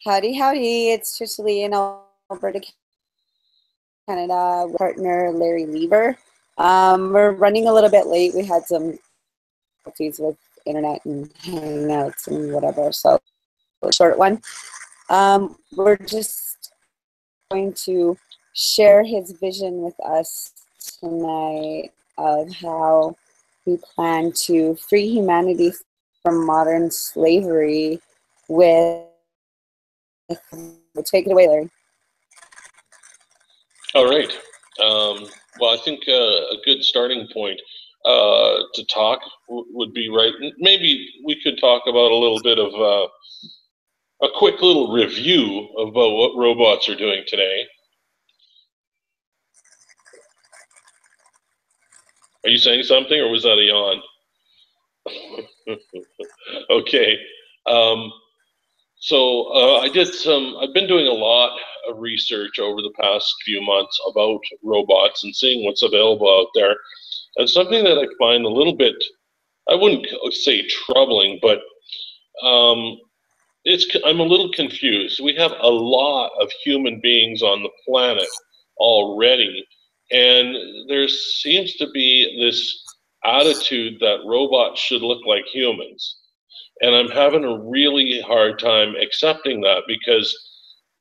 Howdy, howdy. It's Trishali in Alberta, Canada, with partner Larry Lieber. We're running a little bit late. We had some difficulties with internet and Hangouts and whatever, so a short one. We're just going to share his vision with us tonight of how we plan to free humanity from modern slavery with. Take it away, Larry. All right. Well, I think a good starting point to talk would be right. Maybe we could talk about a little bit of a quick little review about what robots are doing today. Are you saying something, or was that a yawn? Okay. I've been doing a lot of research over the past few months about robots and seeing what's available out there. And something that I find a little bit, I wouldn't say troubling, but I'm a little confused. We have a lot of human beings on the planet already, and there seems to be this attitude that robots should look like humans. And I'm having a really hard time accepting that because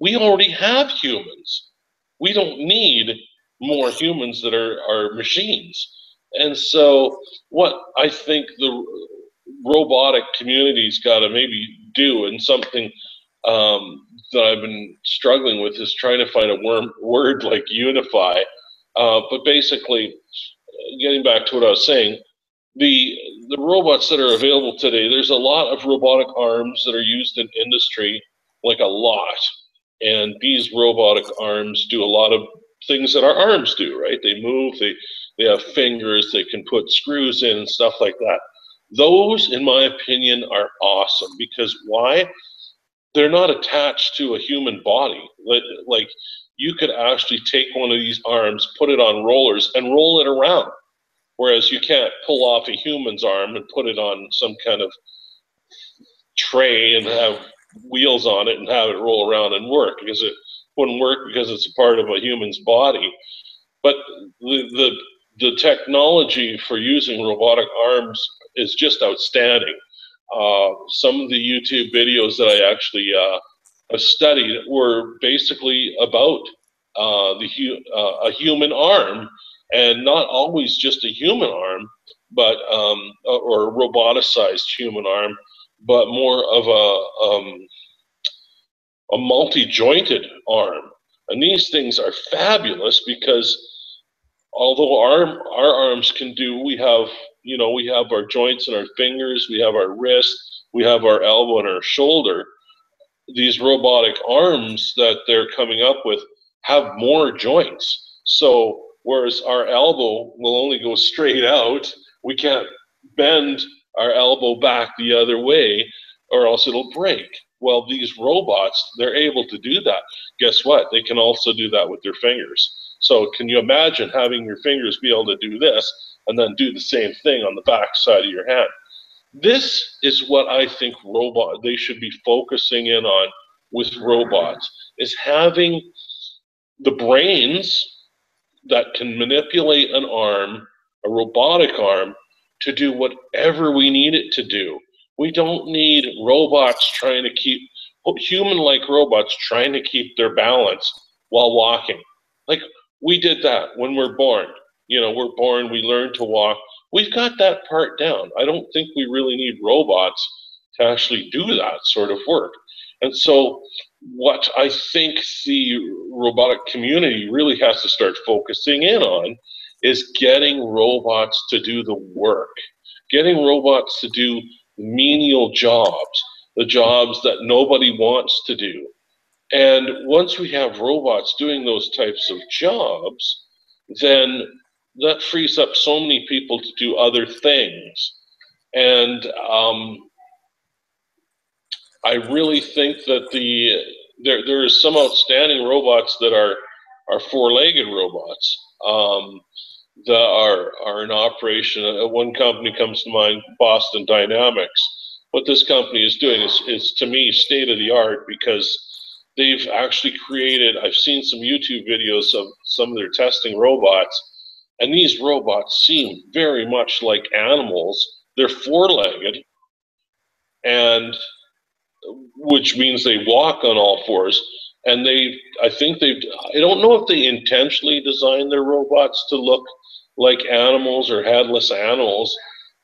we already have humans. We don't need more humans that are machines. And so what I think the robotic community's got to maybe do, and something that I've been struggling with, is trying to find a word like unify. But basically, getting back to what I was saying, the robots that are available today, there's a lot of robotic arms that are used in industry, like a lot. And these robotic arms do a lot of things that our arms do, right? They move, they have fingers, they can put screws in and stuff like that. Those, in my opinion, are awesome because why? They're not attached to a human body. Like you could actually take one of these arms, put it on rollers, and roll it around. Whereas you can't pull off a human's arm and put it on some kind of tray and have wheels on it and have it roll around and work, because it wouldn't work because it's a part of a human's body. But the technology for using robotic arms is just outstanding. Some of the YouTube videos that I actually studied were basically about a human arm, and not always just a human arm, but or a roboticized human arm, but more of a multi-jointed arm. And these things are fabulous because although our arms can do, we have our joints and our fingers, we have our wrist, we have our elbow and our shoulder. These robotic arms that they're coming up with have more joints. So whereas our elbow will only go straight out, we can't bend our elbow back the other way or else it'll break. Well, these robots, they're able to do that. Guess what? They can also do that with their fingers. So can you imagine having your fingers be able to do this and then do the same thing on the back side of your hand? This is what I think they should be focusing in on with robots, is having the brains that can manipulate an arm, a robotic arm, to do whatever we need it to do. We don't need robots trying to keep, human-like robots trying to keep their balance while walking. Like, we did that when we're born. We're born, we learn to walk. We've got that part down. I don't think we really need robots to actually do that sort of work. And so what I think the robotic community really has to start focusing in on is getting robots to do the work, getting robots to do menial jobs, the jobs that nobody wants to do. And once we have robots doing those types of jobs, then that frees up so many people to do other things. And I really think that there is some outstanding robots that are four-legged robots that are in operation. One company comes to mind, Boston Dynamics, what this company is doing is to me state of the art, because they've actually created, I've seen some YouTube videos of some of their testing robots, and these robots seem very much like animals. They're four-legged, and which means they walk on all fours. And I don't know if they intentionally designed their robots to look like animals or headless animals,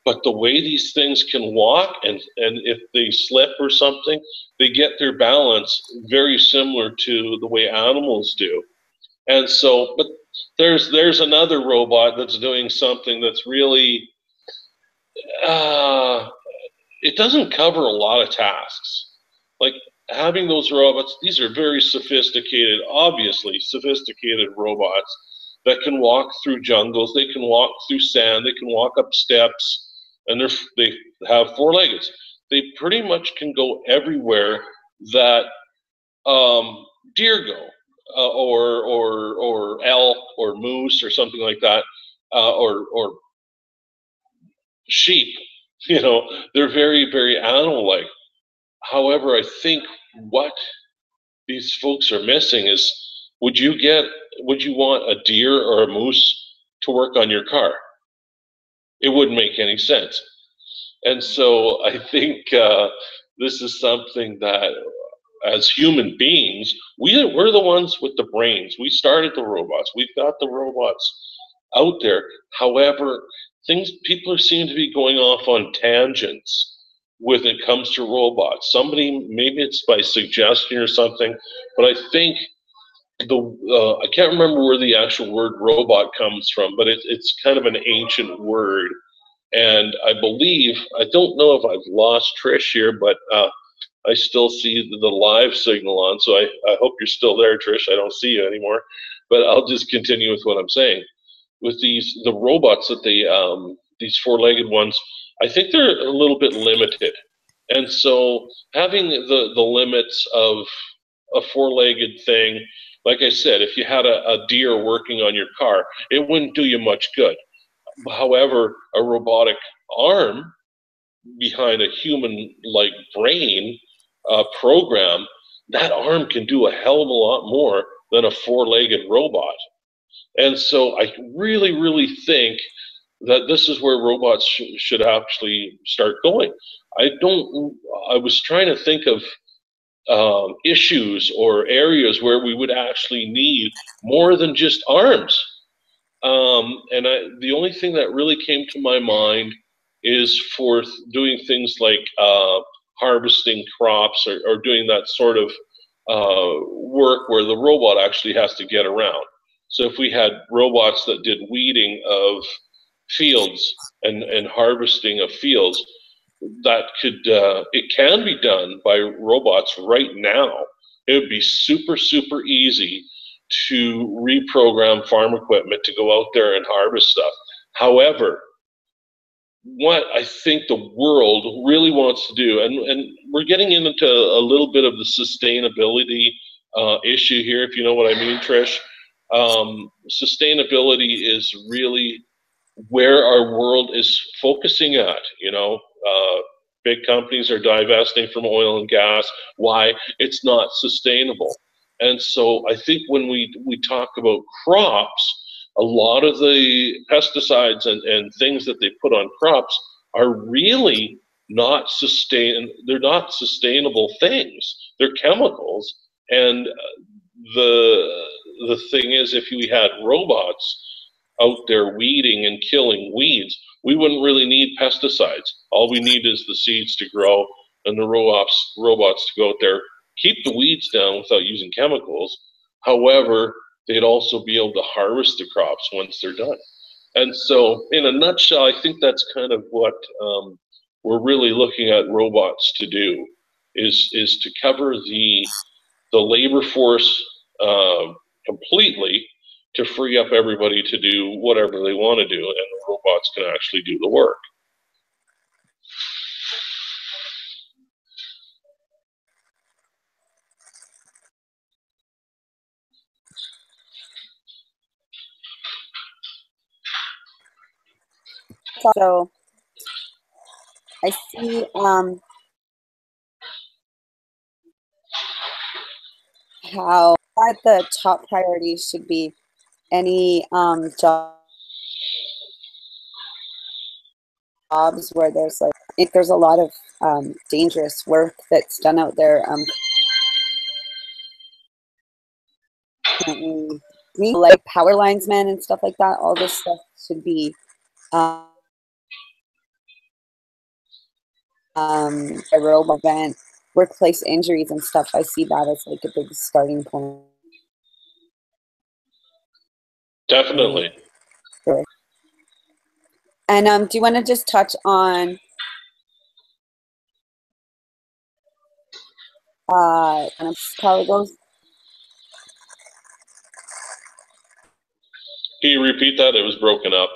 but the way these things can walk, and if they slip or something, they get their balance very similar to the way animals do. And so, but there's another robot that's doing something that's really, it doesn't cover a lot of tasks. Like having those robots, these are very sophisticated, obviously sophisticated robots that can walk through jungles, they can walk through sand, they can walk up steps, and they have four legs. They pretty much can go everywhere that deer go, or elk or moose or something like that, or sheep. You know, they're very, very animal-like. However, I think what these folks are missing is, would you want a deer or a moose to work on your car? It wouldn't make any sense. And so I think this is something that, as human beings, we're the ones with the brains. We started the robots. We've got the robots out there. However, people seem to be going off on tangents when it comes to robots. Somebody, maybe it's by suggestion or something, but I think I can't remember where the actual word robot comes from, but it's kind of an ancient word. And I believe, I don't know if I've lost Trish here, but I still see the live signal on, so I hope you're still there, Trish. I don't see you anymore, but I'll just continue with what I'm saying. With the robots that these four-legged ones, I think they're a little bit limited. And so having the limits of a four-legged thing, like I said, if you had a deer working on your car, it wouldn't do you much good. However, a robotic arm behind a human-like brain program, that arm can do a hell of a lot more than a four-legged robot. And so I really, really think that this is where robots should actually start going. I was trying to think of issues or areas where we would actually need more than just arms. And the only thing that really came to my mind is for doing things like harvesting crops, or doing that sort of work where the robot actually has to get around. So if we had robots that did weeding of fields and harvesting of fields, that it can be done by robots right now. It would be super, super easy to reprogram farm equipment to go out there and harvest stuff. However, what I think the world really wants to do, and we're getting into a little bit of the sustainability issue here, if you know what I mean, Trish. Sustainability is really where our world is focusing at. You know, big companies are divesting from oil and gas. Why? It's not sustainable. And so I think when we talk about crops, a lot of the pesticides and things that they put on crops are really not they're not sustainable things. They're chemicals. And the thing is, if we had robots out there weeding and killing weeds, we wouldn't really need pesticides. All we need is the seeds to grow and the robots to go out there, keep the weeds down without using chemicals. However, they'd also be able to harvest the crops once they're done. And so in a nutshell, I think that's kind of what we're really looking at robots to do, is to cover the labor force completely, to free up everybody to do whatever they want to do, and the robots can actually do the work. So I see how at the top priority should be any jobs where there's like, if there's a lot of dangerous work that's done out there, like power linesmen and stuff like that, all this stuff should be a robot event. Workplace injuries and stuff, I see that as like a big starting point. Definitely. Sure. And do you want to just touch on how it goes? Can you repeat that? It was broken up.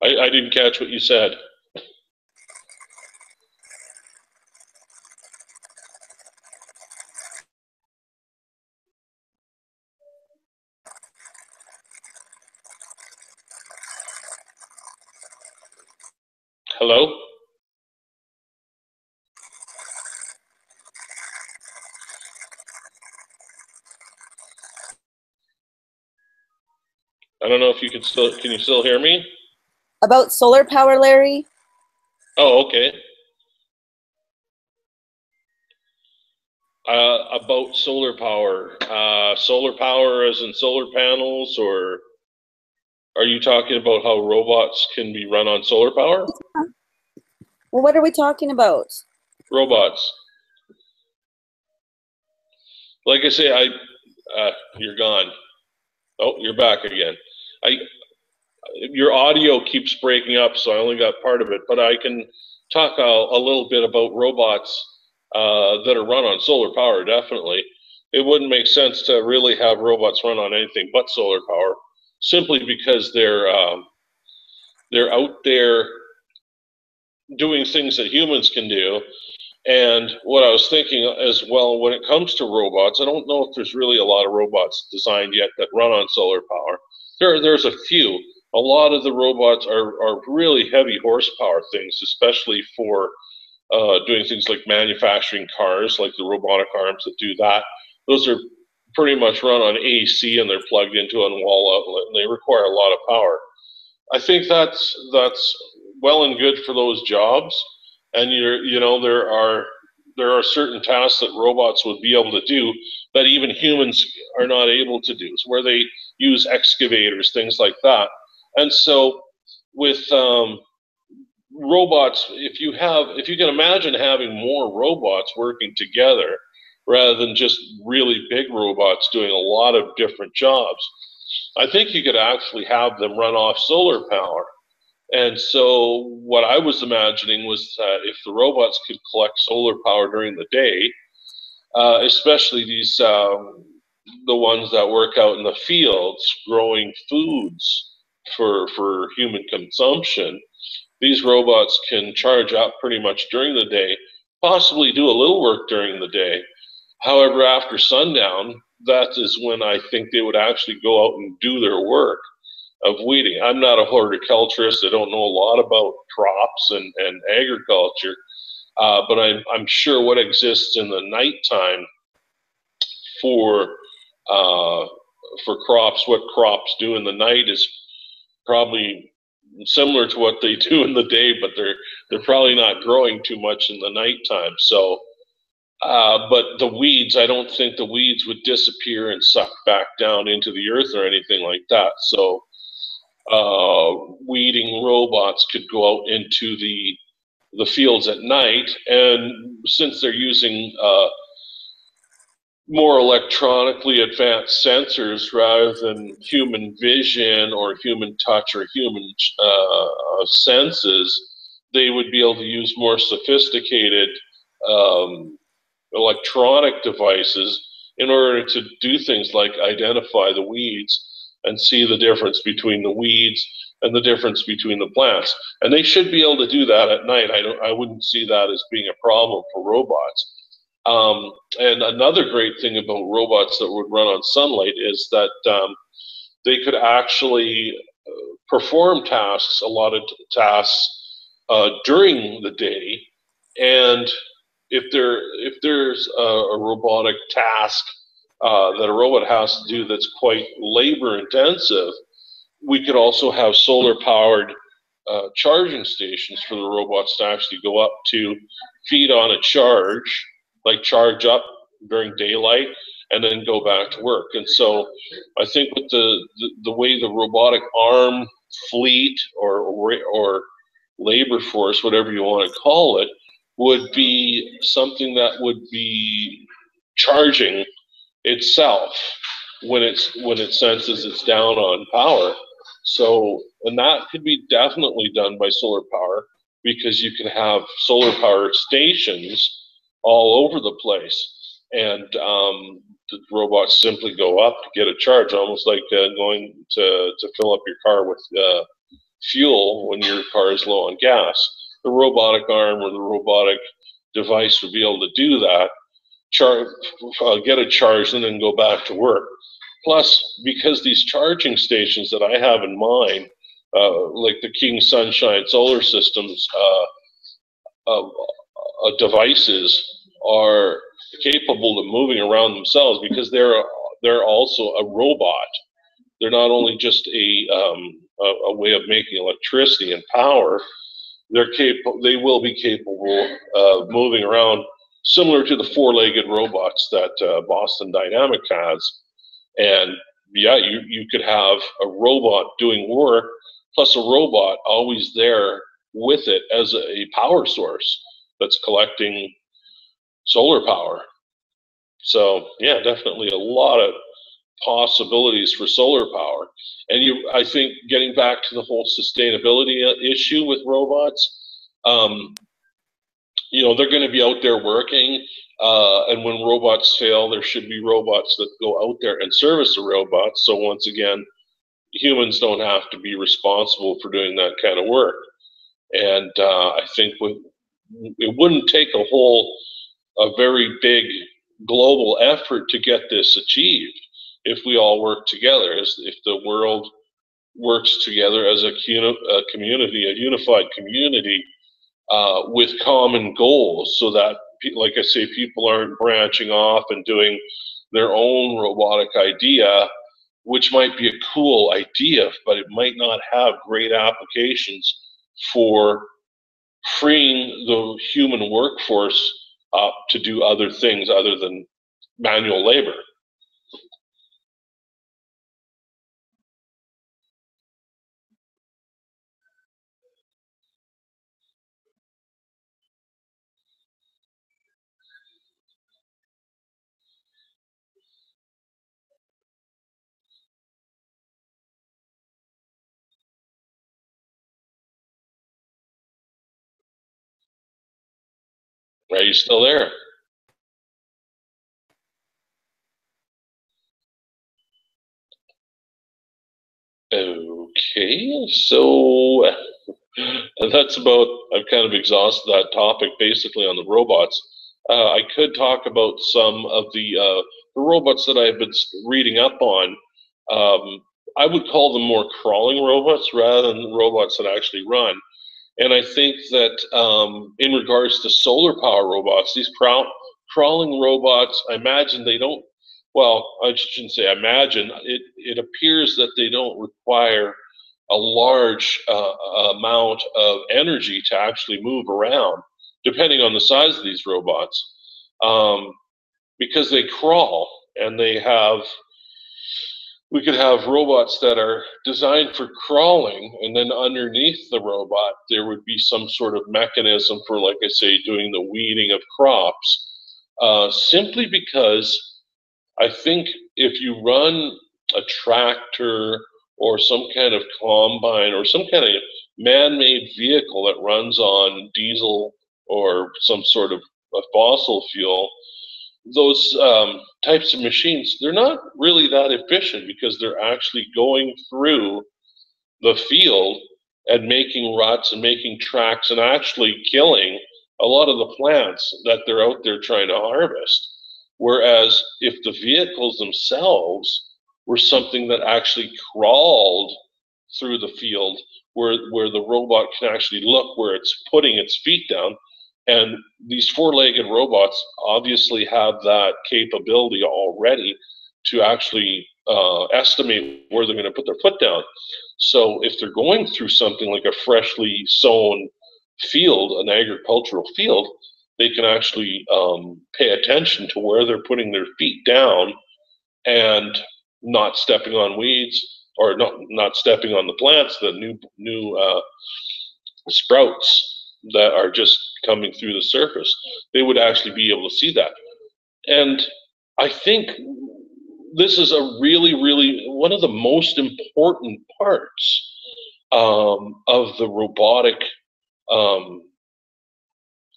I didn't catch what you said. Hello? I don't know if you can you still hear me? About solar power, Larry? Oh, okay. About solar power. Solar power as in solar panels, or are you talking about how robots can be run on solar power? Well, what are we talking about? Robots. Like I say, you're gone. Oh, you're back again. Your audio keeps breaking up, so I only got part of it, but I can talk a little bit about robots that are run on solar power, definitely. It wouldn't make sense to really have robots run on anything but solar power, simply because they're out there doing things that humans can do. And what I was thinking as well, when it comes to robots, I don't know if there's really a lot of robots designed yet that run on solar power. There's a few. A lot of the robots are really heavy horsepower things, especially for doing things like manufacturing cars, like the robotic arms that do that. Those are pretty much run on AC, and they're plugged into a wall outlet, and they require a lot of power. I think that's well and good for those jobs. And there are certain tasks that robots would be able to do that even humans are not able to do. So where they use excavators, things like that. And so with robots, if you can imagine having more robots working together rather than just really big robots doing a lot of different jobs, I think you could actually have them run off solar power. And so what I was imagining was that if the robots could collect solar power during the day, especially the ones that work out in the fields growing foods for human consumption, these robots can charge up pretty much during the day, possibly do a little work during the day. However, after sundown, that is when I think they would actually go out and do their work of weeding. I'm not a horticulturist. I don't know a lot about crops and agriculture, but I'm sure what exists in the nighttime for crops, what crops do in the night is probably similar to what they do in the day, but they're probably not growing too much in the nighttime. So, but the weeds, I don't think the weeds would disappear and suck back down into the earth or anything like that. So, weeding robots could go out into the fields at night, and since they're using more electronically advanced sensors rather than human vision or human touch or human senses, they would be able to use more sophisticated electronic devices in order to do things like identify the weeds and see the difference between the weeds and the difference between the plants. And they should be able to do that at night. I wouldn't see that as being a problem for robots. And another great thing about robots that would run on sunlight is that they could actually perform tasks, a lot of tasks during the day, and if there's a robotic task that a robot has to do that's quite labor intensive, we could also have solar powered charging stations for the robots to actually go up to, feed on a charge, like charge up during daylight, and then go back to work. And so I think with the way the robotic arm fleet or labor force, whatever you want to call it, would be something that would be charging itself when it senses it's down on power. So, and that could be definitely done by solar power, because you can have solar power stations all over the place, and the robots simply go up to get a charge, almost like going to fill up your car with fuel when your car is low on gas. The robotic arm or the robotic device would be able to do that, get a charge, and then go back to work. Plus, because these charging stations that I have in mind, like the King Sunshine Solar Systems devices, are capable of moving around themselves, because they're also a robot. They're not only just a way of making electricity and power. They will be capable of moving around, similar to the four-legged robots that Boston Dynamic has. And yeah, you could have a robot doing work, plus a robot always there with it as a power source that's collecting solar power. So yeah, definitely a lot of possibilities for solar power. And I think, getting back to the whole sustainability issue with robots, they're going to be out there working, and when robots fail, there should be robots that go out there and service the robots. So once again, humans don't have to be responsible for doing that kind of work. And I think it wouldn't take a very big global effort to get this achieved if we all work together, if the world works together as a community, a unified community, with common goals, so that, like I say, people aren't branching off and doing their own robotic idea, which might be a cool idea, but it might not have great applications for freeing the human workforce up to do other things other than manual labor. Are you still there? Okay, so that's about, I've kind of exhausted that topic basically on the robots. I could talk about some of the robots that I've been reading up on. I would call them more crawling robots rather than robots that actually run. And I think that in regards to solar power robots, these crawling robots, I imagine they don't, well, I shouldn't say imagine, it appears that they don't require a large amount of energy to actually move around, depending on the size of these robots, because they crawl, and we could have robots that are designed for crawling, and then underneath the robot, there would be some sort of mechanism for, like I say, doing the weeding of crops, simply because I think if you run a tractor or some kind of combine or some kind of man-made vehicle that runs on diesel or some sort of a fossil fuel, those types of machines, they're not really that efficient, because they're actually going through the field and making ruts and making tracks and actually killing a lot of the plants that they're out there trying to harvest. Whereas if the vehicles themselves were something that actually crawled through the field where the robot can actually look where it's putting its feet down. And these four-legged robots obviously have that capability already to actually estimate where they're going to put their foot down. So if they're going through something like a freshly sown field, an agricultural field, they can actually pay attention to where they're putting their feet down and not stepping on weeds, or not stepping on the plants, the new sprouts that are just coming through the surface. They would actually be able to see that. And I think this is a really, really one of the most important parts of the robotic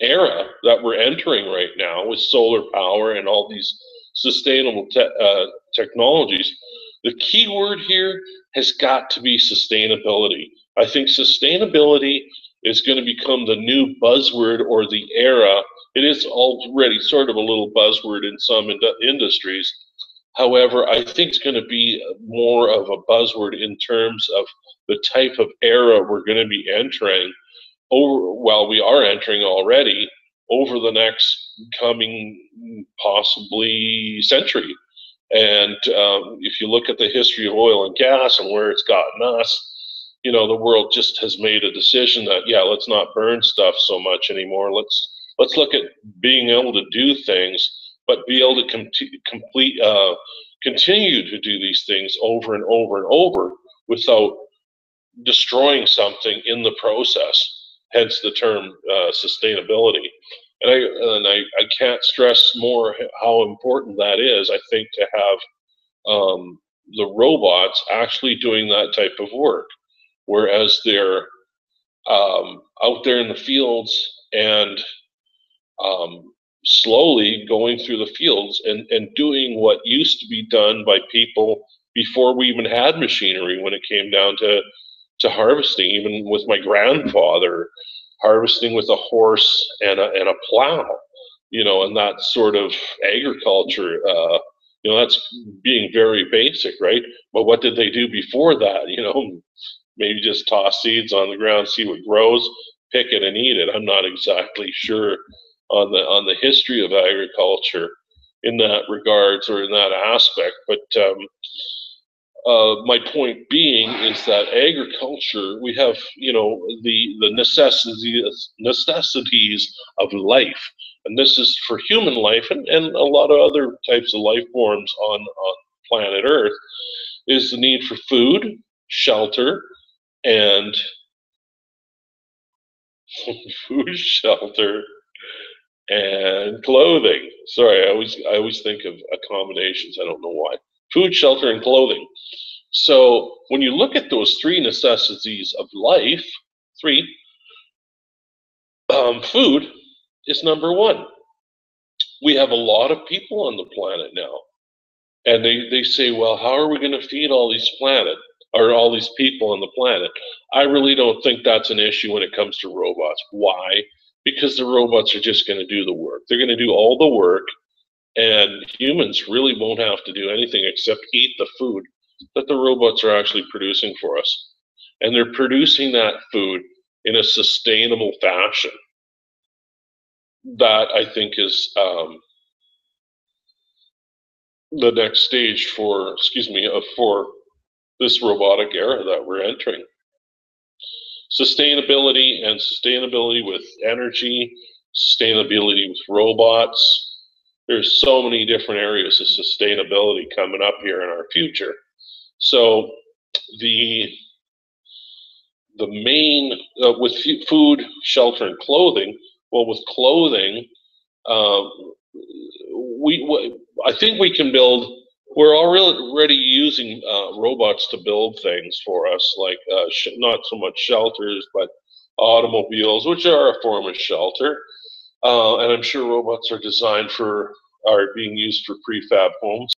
era that we're entering right now with solar power and all these sustainable technologies. The key word here has got to be sustainability. I think sustainability is going to become the new buzzword, or the era. It is already sort of a little buzzword in some industries. However, I think it's going to be more of a buzzword in terms of the type of era we're going to be entering we are entering already over the next coming possibly century. And if you look at the history of oil and gas and where it's gotten us, you know, the world just has made a decision that, yeah, let's not burn stuff so much anymore. Let's look at being able to do things, but be able to continue to do these things over and over and over without destroying something in the process. Hence the term sustainability. And I can't stress more how important that is. I think to have the robots actually doing that type of work, whereas they're out there in the fields and slowly going through the fields and doing what used to be done by people before we even had machinery, when it came down to harvesting. Even with my grandfather, harvesting with a horse and a plow, you know, and that sort of agriculture, you know, that's being very basic, right? But what did they do before that? You know, maybe just toss seeds on the ground, see what grows, pick it and eat it. I'm not exactly sure on the history of agriculture in that regards, or in that aspect, but my point being is that agriculture, we have, you know, the necessities of life, and this is for human life and a lot of other types of life forms on planet Earth, is the need for food, shelter, and food, shelter, and clothing. Sorry, I always think of accommodations. I don't know why. Food, shelter, and clothing. So when you look at those three necessities of life, food is number one. We have a lot of people on the planet now. And they say, well, how are we going to feed all these people on the planet? I really don't think that's an issue when it comes to robots. Why? Because the robots are just going to do the work. They're going to do all the work, and humans really won't have to do anything except eat the food that the robots are actually producing for us. And they're producing that food in a sustainable fashion. That, I think, is the next stage for this robotic era that we're entering. Sustainability, and sustainability with energy, sustainability with robots. There's so many different areas of sustainability coming up here in our future. So the main, with food, shelter, and clothing, well, with clothing, I think we can build, we're already using robots to build things for us, like not so much shelters, but automobiles, which are a form of shelter. And I'm sure robots are being used for prefab homes.